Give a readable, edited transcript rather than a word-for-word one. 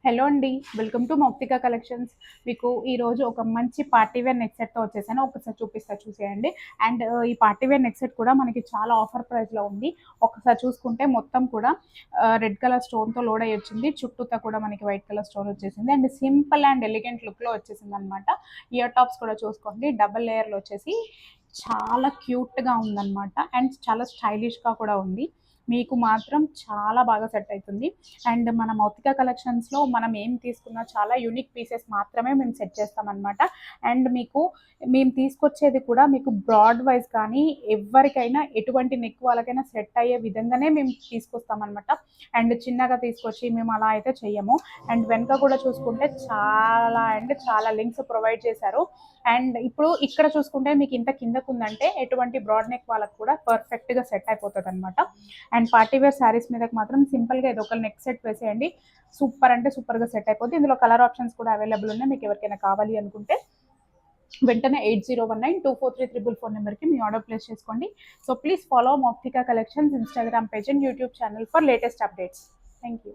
Hello అండి. Welcome to Mouktika collections. మీకు ఈరోజు ఒక మంచి పార్టీ వేర్ నెక్ సెట్‌తో వచ్చేసాను. ఒకసారి చూసేయండి. అండ్ ఈ పార్టీ వేర్ నెక్ సెట్ కూడా మనకి చాలా ఆఫర్ ప్రైస్‌లో ఉంది. ఒకసారి చూసుకుంటే మొత్తం కూడా రెడ్ కలర్ స్టోన్‌తో లోడ్ అయ్యి వచ్చింది. చుట్టూతా కూడా మనకి వైట్ కలర్ స్టోన్ వచ్చేసింది. అండ్ సింపుల్ అండ్ ఎలిగెంట్ లుక్‌లో వచ్చేసిందనమాట. ఇయర్ టాప్స్ కూడా చూసుకోండి. డబుల్ లేయర్‌లో వచ్చేసి చాలా క్యూట్‌గా ఉందనమాట. అండ్ చాలా స్టైలిష్‌గా కూడా ఉంది. మీకు మాత్రం చాలా బాగా సెట్ అవుతుంది. అండ్ మన మౌతిక కలెక్షన్స్లో మనం ఏం తీసుకున్నా చాలా యూనిక్ పీసెస్ మాత్రమే మేము సెట్ చేస్తామన్నమాట. అండ్ మేము తీసుకొచ్చేది కూడా మీకు బ్రాడ్ వైజ్ కానీ ఎవరికైనా ఎటువంటి నెక్ వాళ్ళకైనా సెట్ అయ్యే విధంగానే మేము తీసుకొస్తామన్నమాట. అండ్ చిన్నగా తీసుకొచ్చి మేము అలా అయితే చెయ్యము. అండ్ వెనుక కూడా చూసుకుంటే చాలా లింక్స్ ప్రొవైడ్ చేశారు. అండ్ ఇప్పుడు ఇక్కడ చూసుకుంటే మీకు ఇంత కిందకు ఉందంటే ఎటువంటి బ్రాడ్ నెక్ వాళ్ళకు కూడా పర్ఫెక్ట్గా సెట్ అయిపోతుంది అనమాట. అండ్ పార్టీ వేర్ శారీస్ మీదకి మాత్రం సింపుల్గా ఇది ఒక నెక్ సెట్ వేసేయండి. సూపర్ అంటే సూపర్గా సెట్ అయిపోతుంది. ఇందులో కలర్ ఆప్షన్స్ కూడా అవైలబుల్ ఉన్నాయి. మీకు ఎవరికైనా కావాలి అనుకుంటే వెంటనే 8019243344 నెంబర్కి మీ ఆర్డర్ ప్లేస్ చేసుకోండి. So please follow Mouktika collections Instagram page and YouTube channel for latest updates. Thank you.